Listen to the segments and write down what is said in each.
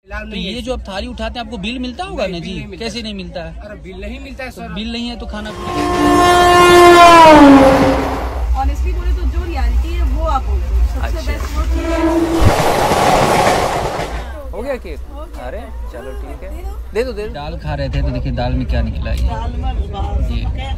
तो ये जो आप थाली उठाते हैं आपको बिल मिलता होगा ना जी? कैसे नहीं मिलता है? अरे बिल नहीं मिलता है सर। बिल नहीं है तो खाना ऑनेस्टली बोले तो जो रियलिटी है वो आप बोल रहे हो, सबसे बेस्ट वो हो गया केक। अरे चलो ठीक है, दे दो। दाल खा रहे थे तो देखिए दाल में क्या निकला ये।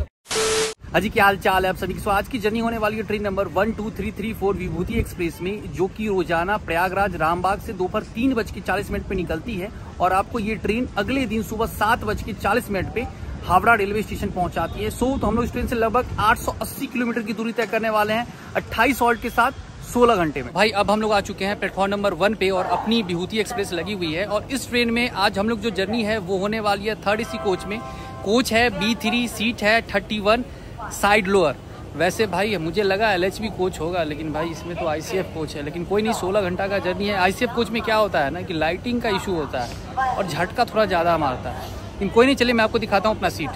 अजी क्या हाल चाल है आप सभी की। आज की जर्नी होने वाली है ट्रेन नंबर 12334 विभूति एक्सप्रेस में, जो कि रोजाना प्रयागराज रामबाग से दोपहर 3:40 पे निकलती है और आपको ये ट्रेन अगले दिन सुबह 7:40 पे हावड़ा रेलवे स्टेशन पहुंचाती है। तो हम लोग इस ट्रेन से लगभग 880 किलोमीटर की दूरी तय करने वाले हैं 28 हॉल्ट के साथ 16 घंटे में। भाई अब हम लोग आ चुके हैं प्लेटफॉर्म नंबर 1 पे और अपनी विभूति एक्सप्रेस लगी हुई है और इस ट्रेन में आज हम लोग जो जर्नी है वो होने वाली है 3rd AC कोच में। कोच है B3, सीट है 31 साइड लोअर। वैसे भाई मुझे लगा LHB कोच होगा, लेकिन भाई इसमें तो ICF कोच है। लेकिन कोई नहीं, 16 घंटा का जर्नी है। ICF कोच में क्या होता है ना कि लाइटिंग का इशू होता है और झटका थोड़ा ज़्यादा मारता है, लेकिन कोई नहीं, चलिए मैं आपको दिखाता हूँ अपना सीट।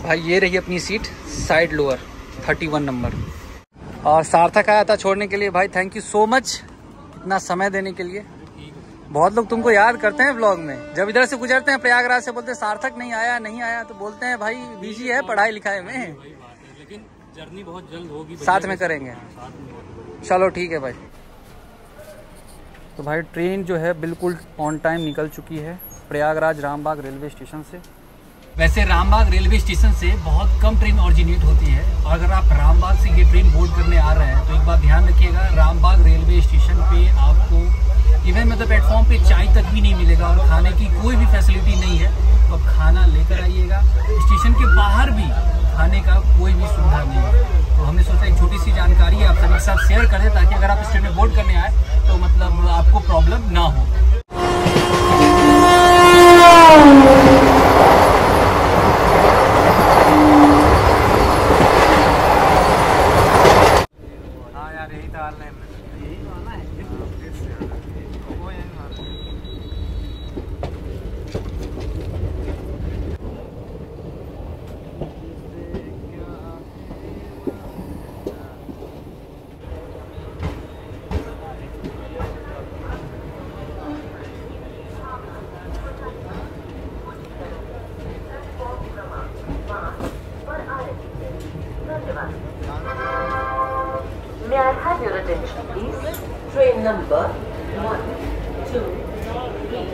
भाई ये रही अपनी सीट साइड लोअर 31 नंबर। और सार्थक आया था छोड़ने के लिए। भाई थैंक यू सो मच इतना समय देने के लिए। बहुत लोग तुमको याद करते हैं व्लॉग में, जब इधर से गुजरते हैं प्रयागराज से बोलते हैं सार्थक नहीं आया, तो बोलते हैं भाई बिजी है पढ़ाई लिखाई में। लेकिन जर्नी बहुत जल्द होगी, साथ में करेंगे। चलो ठीक है भाई। तो भाई ट्रेन जो है बिल्कुल ऑन टाइम निकल चुकी है प्रयागराज रामबाग रेलवे स्टेशन से। वैसे रामबाग रेलवे स्टेशन से बहुत कम ट्रेन ऑरिजिनेट होती है और अगर आप रामबाग से ये ट्रेन बोर्ड करने आ रहे हैं तो एक बात ध्यान रखिएगा, रामबाग रेलवे स्टेशन पे आपको इवन मतलब प्लेटफॉर्म पे चाय तक भी नहीं मिलेगा और खाने की कोई भी फैसिलिटी नहीं है। तो आप खाना लेकर आइएगा। स्टेशन के बाहर भी खाने का कोई भी सुविधा नहीं है। तो हमने सोचा एक छोटी सी जानकारी आप सभी के साथ शेयर करें ताकि अगर आप इस ट्रेन में बोर्ड करने आए तो मतलब आपको प्रॉब्लम ना हो। हाँ यार यही तो हाल है। May I have your attention, please? Train number 1, 2, 3.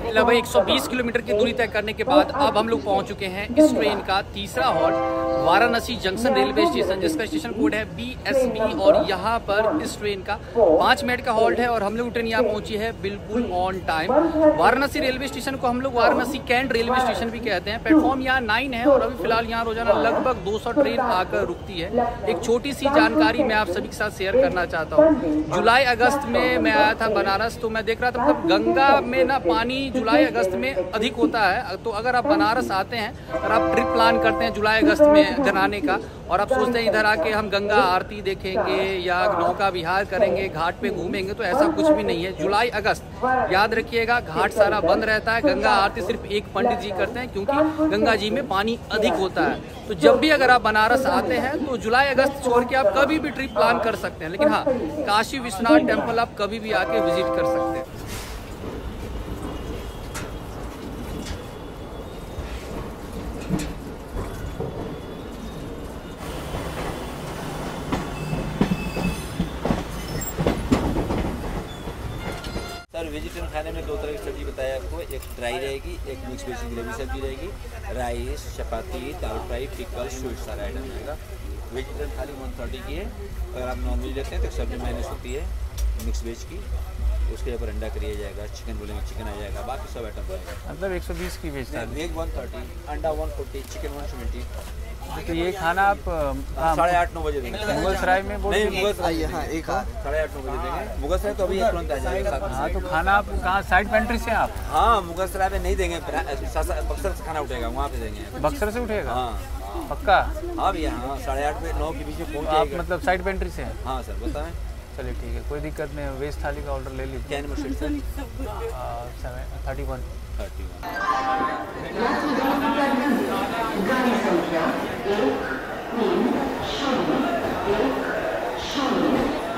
लगभग 120 किलोमीटर की दूरी तय करने के बाद अब हम लोग पहुंच चुके हैं इस ट्रेन का तीसरा halt Varanasi junction railway station, जिसका स्टेशन कोड है BSB। और यहाँ पर इस ट्रेन का 5 मिनट का हॉल्ट है और हम लोग ट्रेन यहाँ पहुंची है बिल्कुल on time. Varanasi railway station को हम लोग वाराणसी कैंट रेलवे स्टेशन भी कहते हैं। प्लेटफॉर्म यहाँ 9 है और अभी फिलहाल यहाँ रोजाना लगभग 200 ट्रेन आकर रुकती है। एक छोटी सी जानकारी मैं आप सभी के साथ शेयर करना चाहता हूँ। जुलाई अगस्त में मैं आया था बनारस, तो मैं देख रहा था मतलब गंगा में ना पानी जुलाई अगस्त में अधिक होता है। तो अगर आप बनारस आते हैं और आप ट्रिप प्लान करते हैं जुलाई अगस्त में जाने का और आप सोचते हैं इधर आके हम गंगा आरती देखेंगे या नौका विहार करेंगे, घाट पे घूमेंगे, तो ऐसा कुछ भी नहीं है। जुलाई अगस्त याद रखिएगा घाट सारा बंद रहता है। गंगा आरती सिर्फ एक पंडित जी करते हैं क्योंकि गंगा जी में पानी अधिक होता है। तो जब भी अगर आप बनारस आते हैं तो जुलाई अगस्त छोड़ के आप कभी भी ट्रिप प्लान कर सकते हैं। लेकिन हाँ, काशी विश्वनाथ टेम्पल आप कभी भी आके विजिट कर सकते हैं। सर वेजिटेरियन खाने में 2 तरह की सब्जी बताया आपको, एक ड्राई रहेगी, एक मिक्स वेज की ग्रेवी सब्जी रहेगी, राइस, चपाती, दाल फ्राई, पिकल, स्वीट सारा आइटम रहेगा। वेजिटेरियन थाली 130 की है। अगर आप नॉन वेज लेते हैं तो सब्जी माइनस होती है मिक्स वेज की, उसके ऊपर अंडा करिया जाएगा, चिकन बोलेंगे चिकन आ जाएगा, बाकी सब आइटम रहेगा। मतलब 120 की वेज थाली, वेज 130, अंडा 140, चिकन 170। तो ये खाना आप 8:30-9 बजे देंगे। मुगल सराय में बोल नहीं, मुगल सराय हाँ एक 8:30-9 बजे देंगे। मुगल सराय तो अभी तुरंत आ जाएगा। हाँ तो खाना आप कहाँ साइड पेंट्री से आप? हाँ मुगल सराय में नहीं देंगे, बक्सर से खाना उठेगा, वहाँ पे देंगे। बक्सर से उठेगा? हाँ पक्का? हाँ भैया, हाँ 8:30-9 के बीच में पहुँच आप मतलब साइड पेंट्री से हैं? हाँ सर बताएं। चलिए ठीक है, कोई दिक्कत नहीं। वेज थाली का ऑर्डर ले लीजिए। क्या नंबर सर? 31।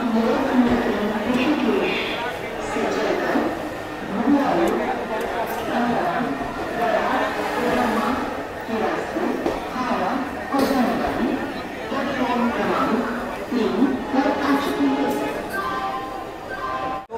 भाई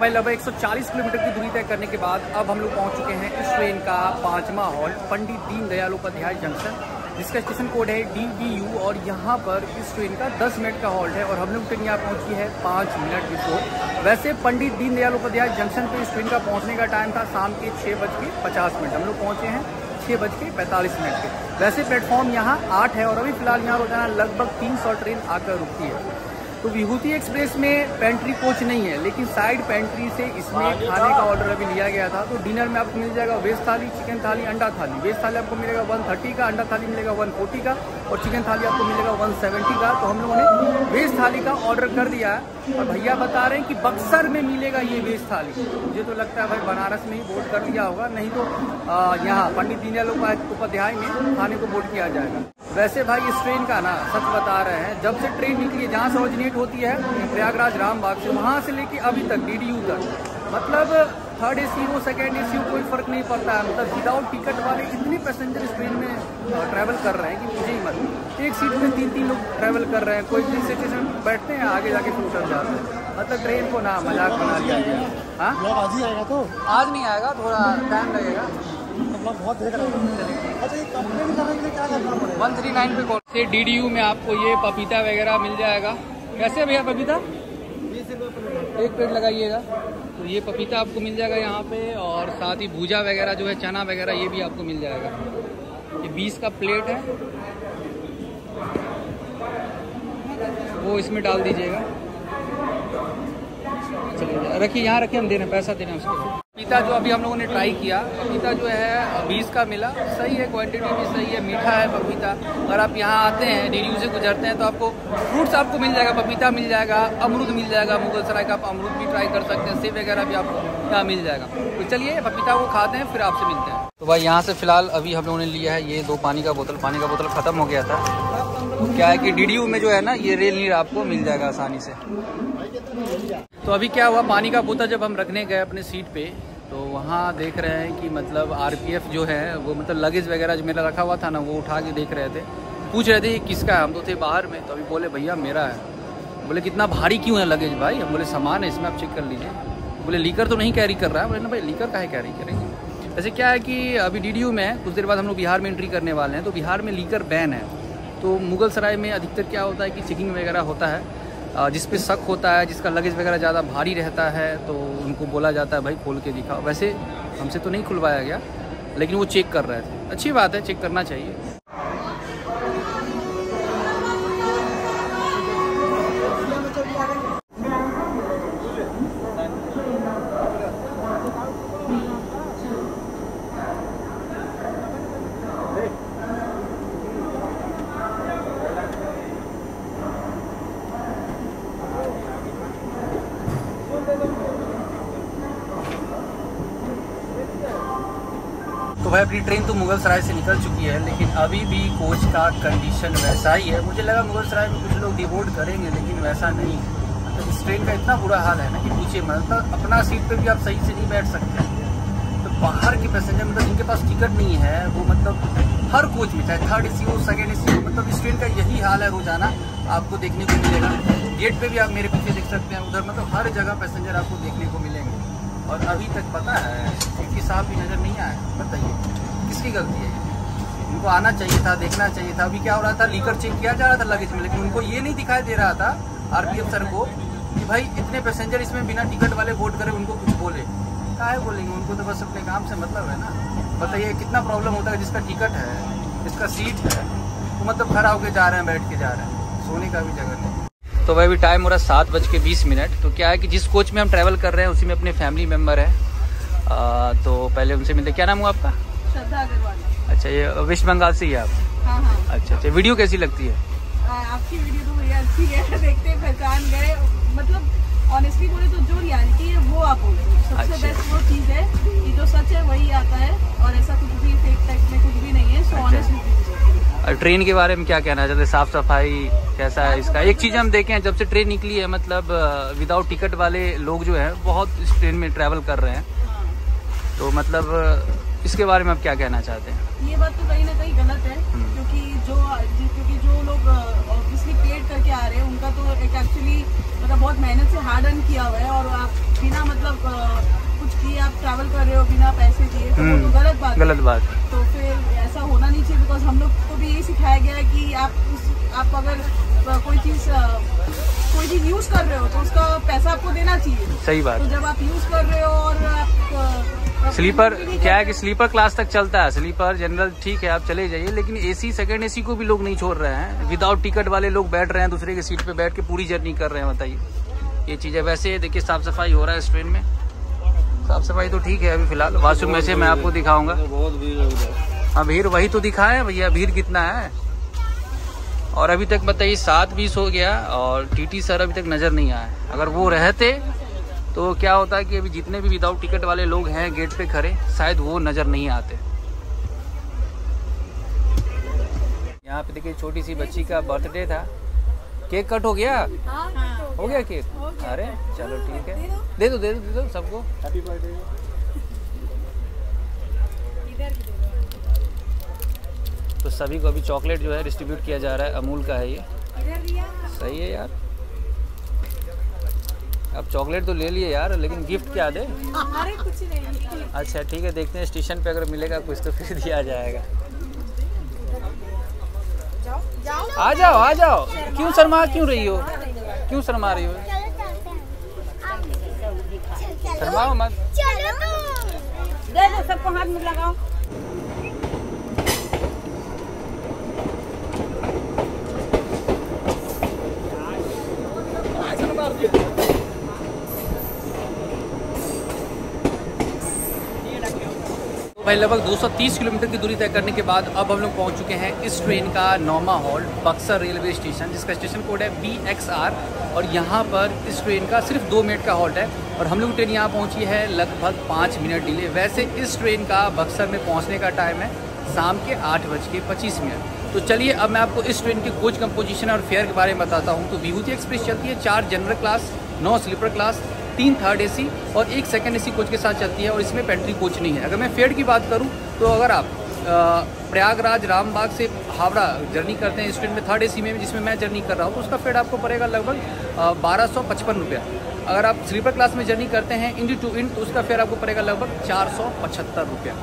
लगभग 140 किलोमीटर की दूरी तय करने के बाद अब हम लोग पहुंच चुके हैं इस ट्रेन का 5वां हॉल्ट पंडित दीनदयाल उपाध्याय जंक्शन, जिसका स्टेशन कोड है DDU। और यहाँ पर इस ट्रेन का 10 मिनट का हॉल्ट है और हम लोग ट्रेन यहाँ पहुँची है 5 मिनट बिफोर। वैसे पंडित दीनदयाल उपाध्याय जंक्शन पे इस ट्रेन का पहुँचने का टाइम था शाम के 6:50। हम लोग पहुँचे हैं 6:45 के। वैसे प्लेटफॉर्म यहाँ 8 है और अभी फिलहाल यहाँ रोजाना लगभग 300 ट्रेन आकर रुकती है। तो विभूति एक्सप्रेस में पेंट्री कोच नहीं है, लेकिन साइड पेंट्री से इसमें खाने का ऑर्डर अभी लिया गया था। तो डिनर में आपको मिल जाएगा वेज थाली, चिकन थाली, अंडा थाली। वेज थाली आपको मिलेगा 130 का, अंडा थाली मिलेगा 140 का और चिकन थाली आपको मिलेगा 170 का। तो हम लोगों ने वेज थाली का ऑर्डर कर दिया है और भैया बता रहे हैं कि बक्सर में मिलेगा ये वेज थाली। मुझे तो लगता है भाई बनारस में ही वोट कर दिया होगा, नहीं तो यहाँ पंडित दीनदयाल उपाध्याय में खाने को वोट किया जाएगा। वैसे भाई इस ट्रेन का ना सच बता रहे हैं, जब से ट्रेन निकली है जहाँ से ओरिजिनेट होती है प्रयागराज रामबाग से, वहाँ से लेके अभी तक DDU तक, मतलब 3rd AC हो 2nd AC हो कोई फर्क नहीं पड़ता है। मतलब विदाउट टिकट वाले इतने पैसेंजर इस ट्रेन में ट्रैवल कर रहे हैं कि मुझे ही मत, एक सीट में 3-3 लोग ट्रैवल कर रहे हैं। कोई भी स्टेशन बैठते हैं आगे जाके फिर उतर जाते हैं। मतलब ट्रेन को ना मजाक बना लिया गया। हाँ आज ही आएगा, तो आज नहीं आएगा, थोड़ा टाइम लगेगा। बहुत देख रहे हैं। अच्छा, ये कंप्लेन करने के लिए क्या करना पड़ेगा? 139 पे कॉल से DDU में आपको ये पपीता वगैरह मिल जाएगा। कैसे भैया पपीता? 20 रुपये एक प्लेट लगाइएगा। तो ये पपीता आपको मिल जाएगा यहाँ पे, और साथ ही भूजा वगैरह जो है चना वगैरह ये भी आपको मिल जाएगा। ये 20 का प्लेट है, वो इसमें डाल दीजिएगा। चलिए रखिए, यहाँ रखिए, हम दे रहे हैं, पैसा दे रहे हैं उसको। पपीता जो अभी हम लोगों ने ट्राई किया, पपीता जो है 20 का मिला, सही है, क्वांटिटी भी सही है, मीठा है पपीता। अगर आप यहाँ आते हैं DDU से गुजरते हैं तो आपको फ्रूट्स आपको मिल जाएगा, पपीता मिल जाएगा, अमरूद मिल जाएगा, मुगल सराय का आप अमरूद भी ट्राई कर सकते हैं, सेब वगैरह भी आपको यहाँ मिल जाएगा। तो चलिए पपीता को खाते हैं, फिर आपसे मिलते हैं। तो भाई यहाँ से फिलहाल अभी हम लोगों ने लिया है ये 2 पानी का बोतल ख़त्म हो गया था। तो क्या है कि DDU में जो है ना ये रेल नीर आपको मिल जाएगा आसानी से। तो अभी क्या हुआ, पानी का बोतल जब हम रखने गए अपने सीट पे, तो वहाँ देख रहे हैं कि मतलब RPF जो है वो मतलब लगेज वगैरह जो मेरा रखा हुआ था ना, वो उठा के देख रहे थे, पूछ रहे थे किसका है। हम तो थे बाहर में, तो अभी बोले भैया मेरा है। बोले कितना भारी क्यों है लगेज भाई? हम बोले सामान है इसमें, आप चेक कर लीजिए। बोले लीकर तो नहीं कैरी कर रहा है। बोले ना भाई लीकर काहे कैरी करेंगे। ऐसे क्या है कि अभी DDU में कुछ देर बाद हम लोग बिहार में एंट्री करने वाले हैं, तो बिहार में लीकर बैन है। तो मुगल सराय में अधिकतर क्या होता है कि चेकिंग वगैरह होता है, जिस पे शक होता है, जिसका लगेज वगैरह ज़्यादा भारी रहता है, तो उनको बोला जाता है भाई खोल के दिखाओ। वैसे हमसे तो नहीं खुलवाया गया, लेकिन वो चेक कर रहे थे। अच्छी बात है, चेक करना चाहिए। तो भाई अपनी ट्रेन तो मुगल सराय से निकल चुकी है, लेकिन अभी भी कोच का कंडीशन वैसा ही है। मुझे लगा मुगल सराय में कुछ लोग डिवोट करेंगे, लेकिन वैसा नहीं है। मतलब इस ट्रेन का इतना बुरा हाल है ना कि पूछिए मत। मतलब अपना सीट पे भी आप सही से नहीं बैठ सकते। तो बाहर के पैसेंजर मतलब जिनके पास टिकट नहीं है वो मतलब हर कोच में, चाहे 3rd AC हो 2nd AC हो, मतलब इस ट्रेन का यही हाल है। रोजाना आपको देखने को मिलेगा। गेट पे भी आप मेरे पीछे देख सकते हैं, उधर मतलब हर जगह पैसेंजर आपको देखने को मिलेंगे। और अभी तक पता है कि साहब भी नज़र नहीं आया। बताइए किसकी गलती है? उनको आना चाहिए था, देखना चाहिए था। अभी क्या हो रहा था, लीकर चेक किया जा रहा था लगेज में, लेकिन उनको ये नहीं दिखाई दे रहा था RPF सर को कि भाई इतने पैसेंजर इसमें बिना टिकट वाले बोर्ड करे, उनको कुछ बोले। काहे बोलेंगे? उनको तो बस अपने काम से मतलब है ना। बताइए कितना प्रॉब्लम होता है जिसका टिकट है, जिसका सीट है, वो मतलब खड़ा होकर जा रहे हैं, बैठ के जा रहे हैं, सोने का भी जगह नहीं। तो भाई अभी टाइम हो रहा है 7:20। तो क्या है कि जिस कोच में हम ट्रैवल कर रहे हैं उसी में अपने फैमिली मेम्बर है। तो पहले उनसे मिलते। क्या नाम हुआ आपका? श्रद्धा अग्रवाल। अच्छा, ये वेस्ट बंगाल से ही है आप? हाँ हाँ। अच्छा अच्छा, वीडियो कैसी लगती है? आपकी वीडियो तो भैया अच्छी है, देखते पहचान गए। मतलब ऑनेस्टली बोले तो जो रियलिटी है वो आप बोल रहे हो। सबसे बेस्ट वो चीज़ है कि जो सच है वही आता है, और ऐसा कुछ भी फेक टाइप में कुछ भी नहीं है। तो ऑनेस्टली ट्रेन के बारे में क्या कहना चाहते हैं? साफ सफाई कैसा है इसका? एक चीज हम देखें, जब से ट्रेन निकली है मतलब विदाउट टिकट वाले लोग जो हैं बहुत इस ट्रेन में ट्रैवल कर रहे हैं, तो मतलब इसके बारे में आप क्या कहना चाहते हैं? ये बात तो कहीं ना कहीं गलत है, क्योंकि जो लोग ऑब्वियसली पेड करके आ रहे हैं उनका तो एक एक्चुअली मतलब बहुत मेहनत से हार्ड अर्न किया हुआ है, और आप बिना मतलब कुछ किए आप ट्रैवल कर रहे हो बिना पैसे दिए, तो वो तो गलत बात है। तो फिर ऐसा होना नहीं चाहिए, बिकॉज हम लोग को भी यही सिखाया गया है कि आप अगर कोई चीज यूज कर रहे हो तो उसका पैसा आपको देना चाहिए। सही बात। तो जब आप यूज कर रहे हो और आप स्लीपर क्या है कि स्लीपर क्लास तक चलता है, स्लीपर जनरल ठीक है आप चले जाइए, लेकिन एसी सेकंड एसी को भी लोग नहीं छोड़ रहे हैं। विदाउट टिकट वाले लोग बैठ रहे हैं दूसरे की सीट पे बैठ के पूरी जर्नी कर रहे हैं। बताइए ये चीज़ है। वैसे देखिए साफ सफाई हो रहा है इस ट्रेन में, साफ सफाई तो ठीक है अभी फिलहाल। वॉशरूम में से मैं आपको दिखाऊंगा। बहुत भीड़ है। हाँ भीड़ वही तो दिखाए भैया, भीड़ कितना है। और अभी तक बताइए 7:20 हो गया और टीटी सर अभी तक नजर नहीं आए। अगर वो रहते तो क्या होता है कि अभी जितने भी विदाउट टिकट वाले लोग हैं गेट पे खड़े, शायद वो नजर नहीं आते। यहाँ पे देखिए छोटी सी बच्ची का बर्थडे था, केक कट हो गया। हो गया केक? अरे चलो ठीक है, दे दो सबको। Happy birthday. तो सभी को अभी चॉकलेट जो है डिस्ट्रीब्यूट किया जा रहा है, अमूल का है ये। सही है यार, अब चॉकलेट तो ले लिए यार, लेकिन गिफ्ट क्या दे? अरे कुछ नहीं। अच्छा ठीक है, देखते हैं स्टेशन पे अगर मिलेगा कुछ तो फिर दिया जाएगा। आ जाओ। क्यों शर्मा रही हो? क्यों शर्मा रही हो? शर्माओ मत। दे दो सबको हाथ में लगाओ। भाई लगभग 230 किलोमीटर की दूरी तय करने के बाद अब हम लोग पहुंच चुके हैं इस ट्रेन का 9वां हॉल्ट बक्सर रेलवे स्टेशन, जिसका स्टेशन कोड है BXR। और यहाँ पर इस ट्रेन का सिर्फ 2 मिनट का हॉल्ट है और हम लोग ट्रेन यहाँ पहुँची है लगभग 5 मिनट डिले। वैसे इस ट्रेन का बक्सर में पहुँचने का टाइम है शाम के 8:25। तो चलिए अब मैं आपको इस ट्रेन की कोच कंपोजिशन और फेयर के बारे में बताता हूँ। तो विभूति एक्सप्रेस चलती है 4 general class, 9 sleeper class, 3 third AC और 1 सेकंड एसी कोच के साथ चलती है, और इसमें पेंट्री कोच नहीं है। अगर मैं फेयर की बात करूं तो अगर आप प्रयागराज रामबाग से हावड़ा जर्नी करते हैं इस ट्रेन में थर्ड एसी में, जिसमें मैं जर्नी कर रहा हूं, तो उसका फेयर आपको पड़ेगा लगभग 1255 रुपया। अगर आप स्लीपर क्लास में जर्नी करते हैं इंडी टू इंड तो उसका फेयर आपको पड़ेगा लगभग 475 रुपया।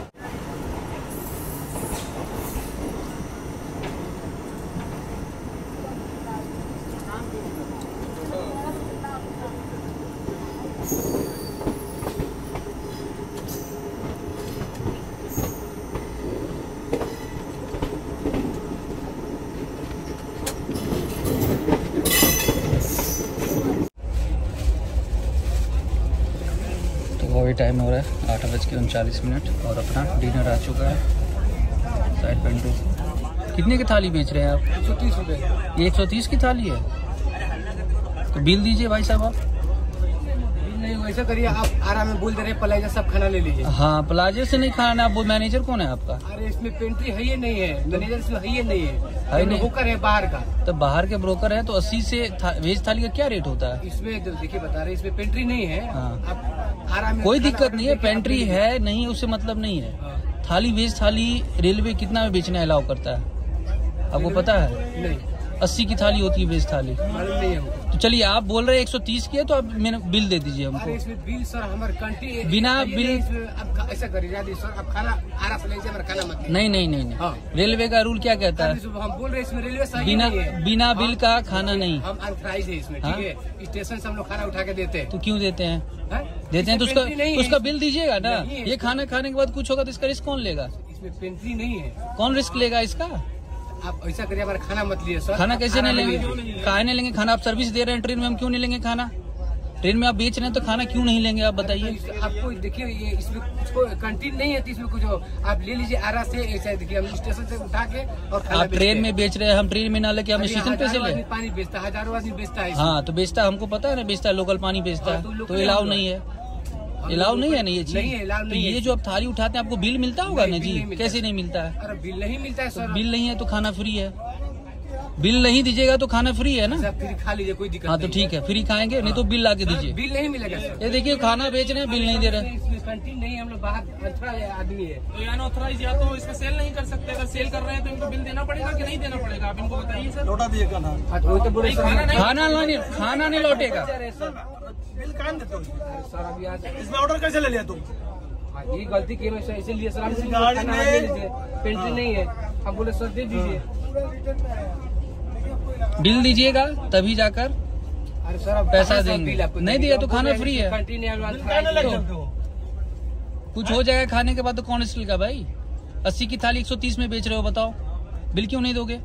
अभी टाइम हो रहा है 8:39 और अपना डिनर आ चुका है। साइड पेंटू कितने की थाली बेच रहे हैं आप? 130 रुपये। 130 की थाली है, तो बिल दीजिए भाई साहब आप। नहीं वैसा करिए, आप आराम में बोल दे रहे प्लाजा सब खाना ले लीजिए। हाँ प्लाजे से नहीं खाना। आप वो मैनेजर कौन है आपका? अरे इसमें पेंट्री है ये नहीं है, मैनेजर इसमें है ये नहीं है, ब्रोकर है बाहर का। तो बाहर के ब्रोकर है तो 80 से वेज थाली का क्या रेट होता है? इसमें देखिए बता रहे इसमें पेंट्री नहीं है। हाँ। आप आराम में कोई दिक्कत नहीं है, पेंट्री है नहीं उससे मतलब नहीं है। थाली वेज थाली रेलवे कितना में बेचना अलाउ करता है आपको पता है? नहीं 80 की थाली होती है वेज थाली। नहीं है। तो चलिए आप बोल रहे हैं 130 की है तो आप मैंने बिल दे दीजिए हमको। इसमें बिल सर हमारे कंट्री बिना बिल आप ऐसा करिए सर, आप खाना आराम से लीजिए, हमारा खाना मत लीजिए। नहीं हाँ। रेलवे का रूल क्या कहता है? हम बोल रहे हैं इसमें रेलवे सही नहीं है। बिना बिल का खाना नहीं। हम अनथराइज है इसमें, ठीक है। स्टेशन से हम लोग खाना उठा के देते हैं। तो क्यों देते हैं? देते हैं तो उसका बिल दीजिएगा ना। ये खाना खाने के बाद कुछ होगा तो इसका रिस्क कौन लेगा? इसमें पेंट्री नहीं है। कौन रिस्क लेगा इसका? आप ऐसा करिए, हमारा खाना मत लीजिए सर। खाना कैसे नहीं लेंगे? काहे नहीं लेंगे खाना? आप सर्विस दे रहे हैं ट्रेन में, हम क्यों नहीं लेंगे खाना? ट्रेन में आप बेच रहे हैं तो खाना क्यों नहीं लेंगे आप बताइए? आपको देखिए ये इसमें कुछ कंटीन नहीं है तो इसमें कुछ आप ले लीजिए आरा से। ऐसा देखिए हम स्टेशन से उठा के और खाना आप ट्रेन में बेच रहे हैं, हम ट्रेन में ना लेके हम स्टेशन पे से ले। पानी बेचता है, हजारों आदमी बेचता है। हाँ तो बेचता हमको पता है ना, बेचता है लोकल पानी बेचता है तो अलाउ नहीं है। अलाउ नहीं है ना ये चीज? नहीं है, अलाउ तो नहीं है। ये जो आप थाली उठाते हैं आपको बिल मिलता होगा नहीं, ना बिल जी? नहीं मिलता। कैसे नहीं मिलता है? अरे बिल नहीं मिलता है सर। बिल नहीं है तो खाना फ्री है। बिल नहीं दीजिएगा तो खाना फ्री है ना? सर फिर खा लीजिए, कोई दिक्कत हाँ तो नहीं। ठीक है, फ्री खाएंगे, नहीं तो बिल ला के दीजिए। बिल नहीं मिलेगा सर। ये देखिए खाना बेच रहे हैं, बिल नहीं दे रहे हैं। इसमें कैंटीन नहीं है, हम लोग बाहर अच्छा आदमी है। तो यानी ऑथराइज या तो इसमें सेल नहीं कर सकते, अगर सेल कर रहे हैं तो इनको बिल देना पड़ेगा कि नहीं देना पड़ेगा, आप इनको बताइए सर। लौटा दिए खाना। हाँ, तो वही तो बोले सर। खाना नहीं लौटेगा। बिल कहाँ देते हो? सर अभी आज इसमें ऑर्डर कैसे ले लिया तुम? ये गलती की मैं इसीलिए सर, हम इस गाड़ी खाना में- ले लीजिए, पेंट्री नहीं है, हम बोले सर दे दीजिए। बिल दीजिएगा तभी जाकर अरे सर अब पैसा कहाँ से देंगे। बिल आपको नहीं देंगे? दिया तो हम खाना बोले फ्री है। कैंटीन है, बिल कहने लग चलते हो। कुछ हो जाएगा खाने के बाद तो कौन स्टील का भाई? 80 की थाली 130 में बेच रहे हो, बताओ बिल क्यों नहीं दोगे?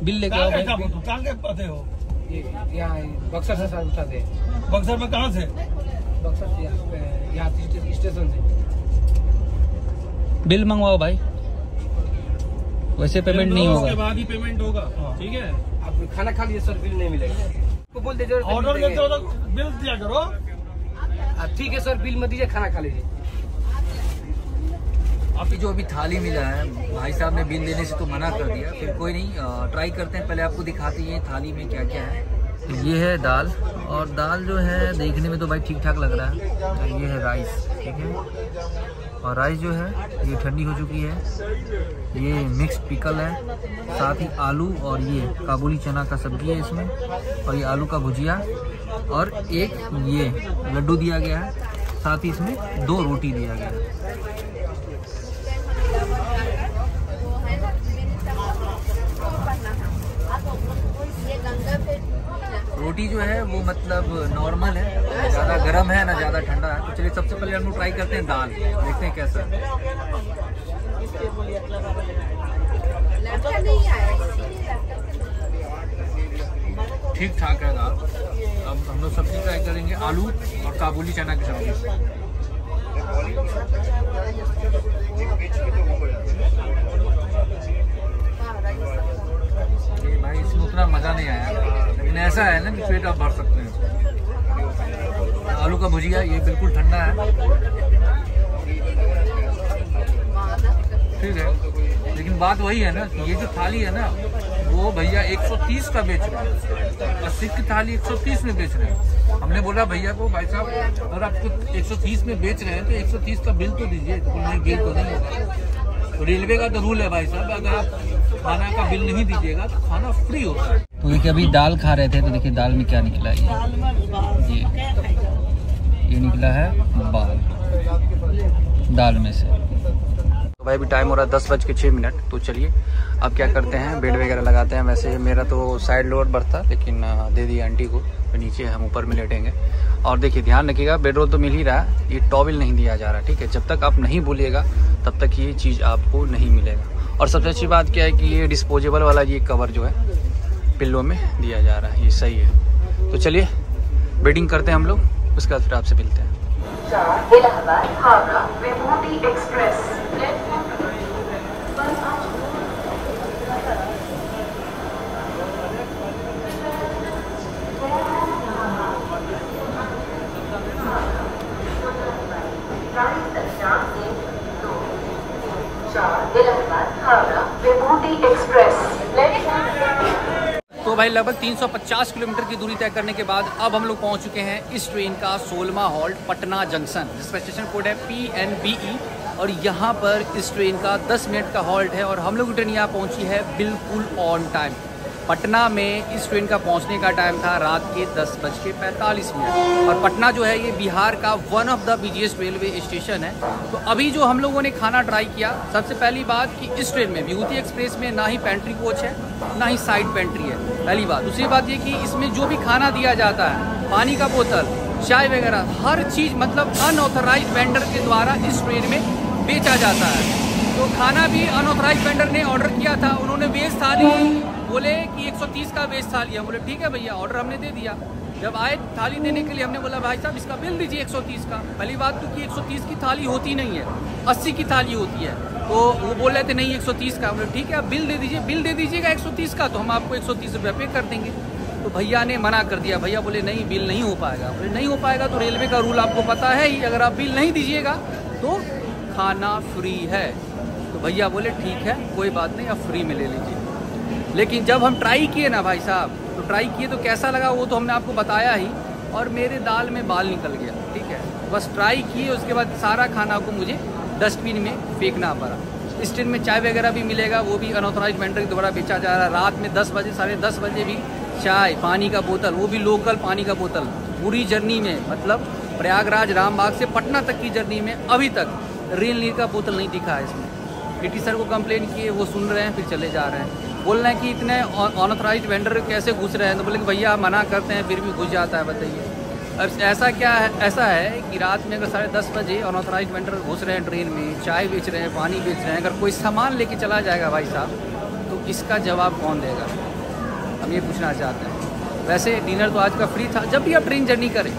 बिल लेके आओ भाई। कहाँ के पते हो? यहाँ बक्सर से सर उठाते हैं। बक्सर में कहाँ से? बक्सर से यहाँ स्टेशन से। बिल मंगवाओ भाई, वैसे पेमेंट नहीं उसके होगा। बाद ही पेमेंट होगा, ठीक है। आप खाना खा लीजिए सर, बिल नहीं मिलेगा। तो बोल दीजिए ऑर्डर देते हो तो बिल दिया करो। ठीक है सर, बिल मत दीजिए, खाना खा लीजिए। अभी जो अभी थाली मिला है, भाई साहब ने बिल देने से तो मना कर दिया, फिर कोई नहीं, ट्राई करते हैं। पहले आपको दिखाते हैं थाली में क्या क्या है। ये है दाल, और दाल जो है देखने में तो भाई ठीक ठाक लग रहा है। ये है राइस, ठीक है, और राइस जो है ये ठंडी हो चुकी है। ये मिक्स पिकल है, साथ ही आलू और ये काबुली चना का सब्जी है इसमें, और ये आलू का भुजिया, और एक ये लड्डू दिया गया है, साथ ही इसमें 2 रोटी दिया गया है। रोटी जो है वो मतलब नॉर्मल है, ज़्यादा गर्म है ना ज़्यादा ठंडा है। तो चलिए सबसे पहले हम लोग ट्राई करते हैं दाल, देखते हैं कैसा है। ठीक ठाक है दाल। अब हम लोग सब्जी ट्राई करेंगे, आलू और काबुली चना की सब्जी। भाई इसमें उतना मज़ा नहीं आया, लेकिन ऐसा है ना कि पेट आप भर सकते हैं। आलू का भुजिया ये बिल्कुल ठंडा है, ठीक है, लेकिन बात वही है ना कि ये जो थाली है ना वो भैया 130 का बेच रहे हैं, 80 की थाली 130 में बेच रहे हैं। हमने बोला भैया को, भाई साहब अगर आपको 130 में बेच रहे हैं तो 130 का बिल तो दीजिए। तो नहीं, बिल तो नहीं होगा। तो रेलवे का तो रूल है भाई साहब, अगर आप खाना का बिल नहीं दीजिएगा तो खाना फ्री होगा। तो देखिए अभी दाल खा रहे थे, तो देखिए दाल में क्या निकला है। ये निकला है बाल दाल में से। तो भाई अभी टाइम हो रहा है 10:06। तो चलिए अब क्या करते हैं, बेड वगैरह लगाते हैं। वैसे मेरा तो साइड लोअर बर्थ था, लेकिन दे दिया आंटी को, तो नीचे हम ऊपर में लेटेंगे। और देखिए ध्यान रखिएगा, बेड रोल तो मिल ही रहा है, ये टॉवल नहीं दिया जा रहा, ठीक है। जब तक आप नहीं बोलिएगा तब तक ये चीज़ आपको नहीं मिलेगा। और सबसे अच्छी बात क्या है कि ये डिस्पोजेबल वाला ये कवर जो है पिल्लो में दिया जा रहा है, ये सही है। तो चलिए बेडिंग करते हैं हम लोग, उसके बाद फिर आपसे मिलते हैं। इलाहाबाद हावड़ा विभूति एक्सप्रेस इलाहाबाद हावड़ा विभूति एक्सप्रेस। तो भाई लगभग 350 किलोमीटर की दूरी तय करने के बाद अब हम लोग पहुंच चुके हैं इस ट्रेन का 16वां हॉल्ट पटना जंक्शन, जिसका स्टेशन कोड है PNBE। और यहाँ पर इस ट्रेन का 10 मिनट का हॉल्ट है, और हम लोग की ट्रेन यहाँ पहुँची है बिल्कुल ऑन टाइम। पटना में इस ट्रेन का पहुंचने का टाइम था रात के 10:45। और पटना जो है ये बिहार का one of the busiest railway station है। तो अभी जो हम लोगों ने खाना ट्राई किया, सबसे पहली बात कि इस ट्रेन में विभूति एक्सप्रेस में ना ही पेंट्री कोच है ना ही साइड पेंट्री है, पहली बात। दूसरी बात ये कि इसमें जो भी खाना दिया जाता है, पानी का बोतल, चाय वगैरह, हर चीज़ मतलब अनऑथराइज वेंडर के द्वारा इस ट्रेन में बेचा जाता है। तो खाना भी अनऑथराइज वेंडर ने ऑर्डर किया था, उन्होंने वेज थाली बोले कि 130 का वेज थाली। हम बोले ठीक है भैया, ऑर्डर हमने दे दिया। जब आए थाली देने के लिए हमने बोला भाई साहब इसका बिल दीजिए 130 का। पहली बात तो कि 130 की थाली होती नहीं है, 80 की थाली होती है। तो वो बोल रहे थे नहीं 130 का। हम बोले ठीक है आप बिल दे दीजिए, बिल दे दीजिएगा 130 का, तो हम आपको 130 रुपये पे कर देंगे। तो भैया ने मना कर दिया। भैया बोले नहीं बिल नहीं हो पाएगा। बोले नहीं हो पाएगा तो रेलवे का रूल आपको पता है ही, अगर आप बिल नहीं दीजिएगा तो खाना फ्री है। तो भैया बोले ठीक है कोई बात नहीं, आप फ्री में ले लीजिए। लेकिन जब हम ट्राई किए ना भाई साहब, तो ट्राई किए तो कैसा लगा वो तो हमने आपको बताया ही, और मेरे दाल में बाल निकल गया। ठीक है, बस ट्राई किए, उसके बाद सारा खाना को मुझे डस्टबिन में फेंकना पड़ा। इस ट्रेन में चाय वगैरह भी मिलेगा, वो भी अनऑथराइज वेंडर के द्वारा बेचा जा रहा है। रात में 10 बजे 10:30 बजे भी चाय, पानी का बोतल, वो भी लोकल पानी का बोतल। पूरी जर्नी में, मतलब प्रयागराज रामबाग से पटना तक की जर्नी में अभी तक रेल नीर का बोतल नहीं दिखा है इसमें। टीटी सर को कंप्लेन किए, वो सुन रहे हैं, फिर चले जा रहे हैं। बोल रहे हैं कि इतने अनऑथराइज वेंडर कैसे घुस रहे हैं, तो बोले कि भैया मना करते हैं फिर भी घुस जाता है, बताइए। अब ऐसा क्या है, ऐसा है कि रात में अगर 10:30 बजे अनऑथराइज वेंडर घुस रहे हैं ट्रेन में, चाय बेच रहे हैं, पानी बेच रहे हैं, अगर कोई सामान लेके चला जाएगा भाई साहब, तो इसका जवाब कौन देगा, हम ये पूछना चाहते हैं। वैसे डिनर तो आज का फ्री था। जब भी आप ट्रेन जर्नी करें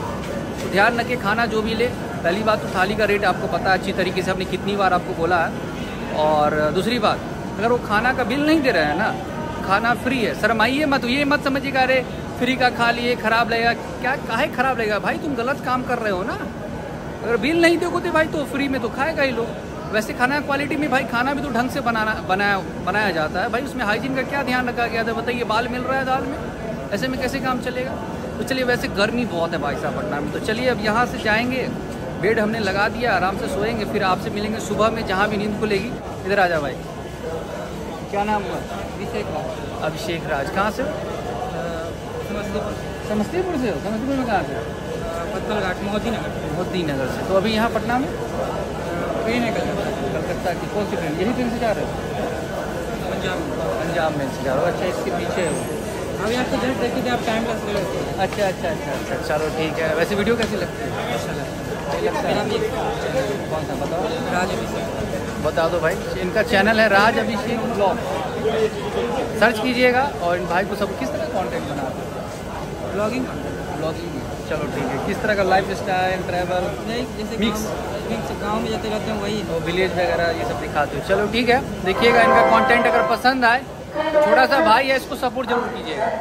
तो ध्यान रखें खाना जो भी ले, पहली बात तो थाली का रेट आपको पता है अच्छी तरीके से, हमने कितनी बार आपको बोला है। और दूसरी बात, अगर वो खाना का बिल नहीं दे रहे हैं ना, खाना फ्री है, शर्माइए मत, ये मत समझिएगा अरे फ्री का खा लिए खराब लगेगा, क्या काहे खराब लगेगा भाई, तुम गलत काम कर रहे हो ना। अगर बिल नहीं दोगे भाई तो फ्री में तो खाएगा ही लोग। वैसे खाना क्वालिटी में भाई, खाना भी तो ढंग से बनाया जाता है भाई, उसमें हाइजीन का क्या ध्यान रखा गया था, बताइए। बाल मिल रहा है दाल में, ऐसे में कैसे काम चलेगा। तो चलिए, वैसे गर्मी बहुत है भाई साहब पटना में, तो चलिए अब यहाँ से जाएंगे, बेड हमने लगा दिया, आराम से सोएंगे, फिर आपसे मिलेंगे सुबह में जहाँ भी नींद खुलेगी। इधर आ जा भाई, क्या नाम हुआ? अभिषेक राज। कहाँ से? समस्तीपुर से हो? समस्तीपुर में कहाँ से? पत्थल घाट, मोदी नगर से। तो अभी यहाँ पटना में कलकत्ता की कौन सी ट्रेन? यही ट्रेन से जा रहे हो? पंजाब में से जा रहे हो। अच्छा, इसके पीछे हो अभी आपको जस्ट देखिए आप टाइम लग रहे हो। अच्छा अच्छा अच्छा अच्छा, चलो ठीक है। वैसे वीडियो कैसी लगती है? अच्छा लगता है। कौन सा बताओ? राज अभिषेक बता दो भाई। इनका चैनल है राज अभिषेक ब्लॉग, सर्च कीजिएगा। और इन भाई को सब किस तरह कंटेंट बनाते हैं? ब्लॉगिंग। चलो ठीक है। किस तरह का लाइफ स्टाइल, ट्रैवल, नहीं जैसे मिक्स गाँव में जाते रहते हैं वही, तो विलेज वगैरह ये सब दिखाते हो। चलो ठीक है, देखिएगा इनका कंटेंट, अगर पसंद आए तो छोटा सा भाई है, इसको सपोर्ट जरूर कीजिएगा।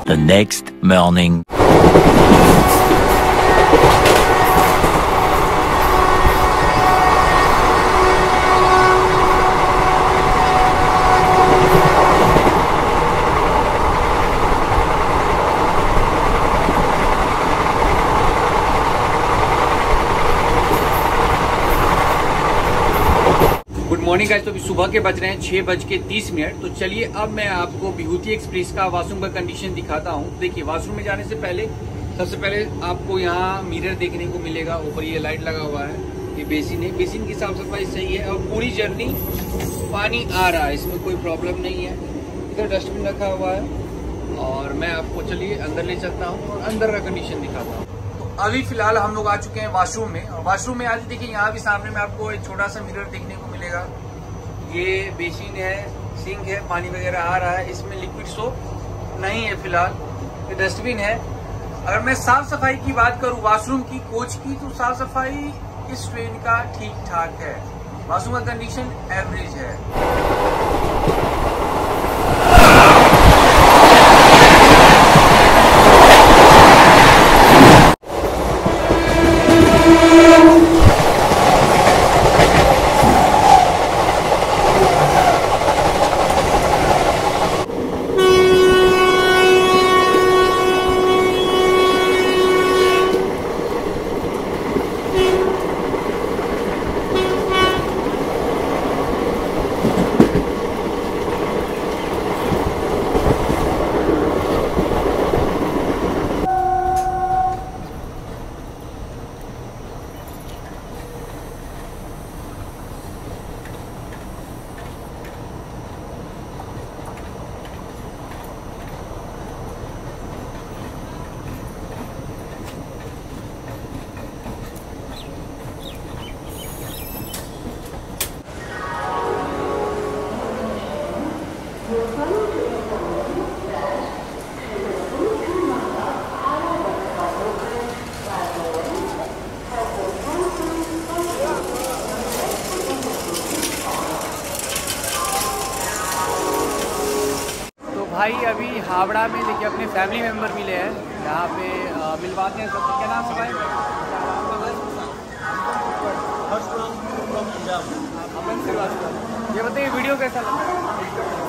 The next morning. Good morning guys. तो अभी सुबह के बज रहे हैं 6:30। तो चलिए अब मैं आपको विभूति एक्सप्रेस का वॉशरूम का कंडीशन दिखाता हूँ। देखिए, वॉशरूम में जाने से पहले सबसे पहले आपको यहाँ मिरर देखने को मिलेगा, ऊपर ये लाइट लगा हुआ है, ये बेसिन है, बेसिन की साफ सफाई सही है और पूरी जर्नी पानी आ रहा है, इसमें कोई प्रॉब्लम नहीं है। इधर डस्टबिन रखा हुआ है और मैं आपको चलिए अंदर ले चलता हूँ और अंदर का कंडीशन दिखाता हूँ। तो अभी फिलहाल हम लोग आ चुके हैं वॉशरूम में, और वॉशरूम में आज देखिए यहाँ भी सामने में आपको एक छोटा सा मिरर देखने को मिलेगा। ये बेसिन है, सिंक है, पानी वगैरह आ रहा है, इसमें लिक्विड सोप नहीं है फिलहाल। ये डस्टबिन है। अगर मैं साफ सफाई की बात करूँ वॉशरूम की, कोच की, तो साफ सफाई इस ट्रेन का ठीक ठाक है। वॉशरूम का कंडीशन एवरेज है। भाई अभी हावड़ा में देखिए अपने फैमिली मेम्बर मिले हैं, यहाँ पे मिलवाते हैं सबसे। क्या नाम है भाई? ये बताइए वीडियो कैसा लगा?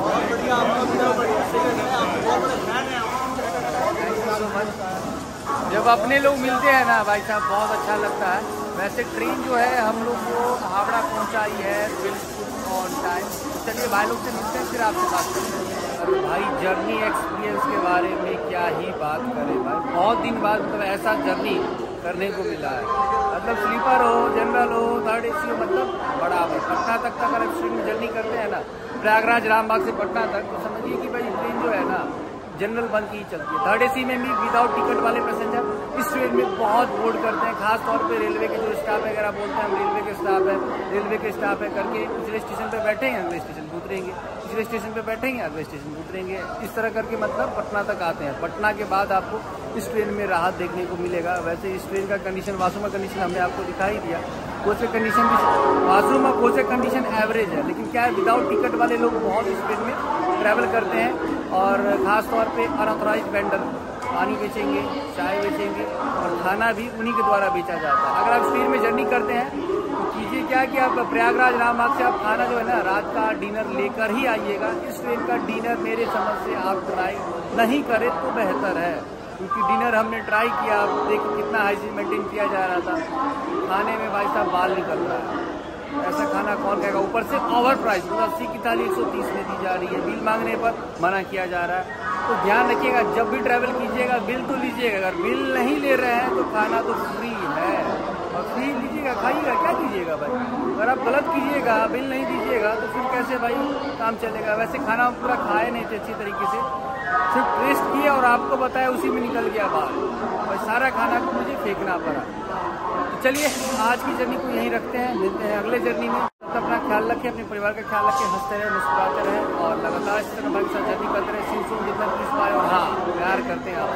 बहुत बढ़िया, आपका वीडियो बढ़िया, बहुत बड़े फैन हैं आप। Thank you so much. जब अपने लोग मिलते हैं ना भाई साहब बहुत अच्छा लगता है। वैसे ट्रेन जो है हम लोग को हावड़ा पहुंचाई है बिल्कुल ऑन टाइम। चलिए भाई लोग से मिलते हैं, फिर आपसे बात करते हैं। अरे भाई जर्नी एक्सपीरियंस के बारे में क्या ही बात करें भाई, बहुत दिन बाद मतलब ऐसा जर्नी करने को मिला है। मतलब स्लीपर हो, जनरल हो, थर्ड एसी हो, मतलब बराबर। पटना तक का अगर ट्रेन में जर्नी करते हैं ना, प्रयागराज रामबाग से पटना तक, तो समझिए कि भाई ट्रेन जो है ना जनरल बन की ही चलती है। थर्ड एसी में भी विदाउट टिकट वाले पैसेंजर इस ट्रेन में बहुत बोर्ड करते हैं, खास तौर पे रेलवे के जो स्टाफ वगैरह बोलते हैं हम रेलवे के स्टाफ है, रेलवे के स्टाफ है करके पिछले स्टेशन पे बैठेंगे अगले स्टेशन पे उतरेंगे, पिछले स्टेशन पे बैठेंगे अगले स्टेशन पे उतरेंगे, इस तरह करके मतलब पटना तक आते हैं। पटना के बाद आपको इस ट्रेन में राहत देखने को मिलेगा। वैसे इस ट्रेन का कंडीशन, वाशरूम का कंडीशन हमने आपको दिखाई दिया। कोचे कंडीशन भी, वाशरूम और कोचे कंडीशन एवरेज है, लेकिन क्या है विदाउट टिकट वाले लोग बहुत इस ट्रेन में ट्रैवल करते हैं। और ख़ास तौर पे अनऑथराइज्ड वेंडर पानी बेचेंगे, चाय बेचेंगे और खाना भी उन्हीं के द्वारा बेचा जाता है। अगर आप इस ट्रेन में जर्नी करते हैं तो कीजिए क्या कि आप प्रयागराज रामबाग से आप खाना जो है ना रात का डिनर लेकर ही आइएगा। इस ट्रेन का डिनर मेरे समझ से आप ट्राई नहीं करें तो बेहतर है, क्योंकि डिनर हमने ट्राई किया, आप देखिए कितना हाइजीन मेंटेन किया जा रहा था। खाने में भाई साहब बाल निकल रहा है, ऐसा खाना कौन खाएगा? ऊपर से ओवर प्राइस, मतलब 80 की थाली 130 में दी जा रही है, बिल मांगने पर मना किया जा रहा है। तो ध्यान रखिएगा जब भी ट्रैवल कीजिएगा बिल तो लीजिएगा। अगर बिल नहीं ले रहे हैं तो खाना तो फ्री है, और फ्री लीजिएगा, खाइएगा, क्या कीजिएगा भाई? अगर आप गलत कीजिएगा, बिल नहीं दीजिएगा तो फिर कैसे भाई काम चलेगा? वैसे खाना पूरा खाए नहीं थे अच्छी तरीके से, सिर्फ टेस्ट किया और आपको बताया उसी में निकल गया बाहर, और सारा खाना को मुझे फेंकना पड़ा। तो चलिए आज की जर्नी को यहीं रखते हैं, मिलते हैं अगले जर्नी में। तो अपना ख्याल रखें, अपने परिवार का ख्याल रखें, हंसते रहे, मुस्कुराते रहे और लगातार इस तरह भाई के साथ जर्नी करते रहे। जितना प्लीज पाए और हाँ प्यार करते हैं आप।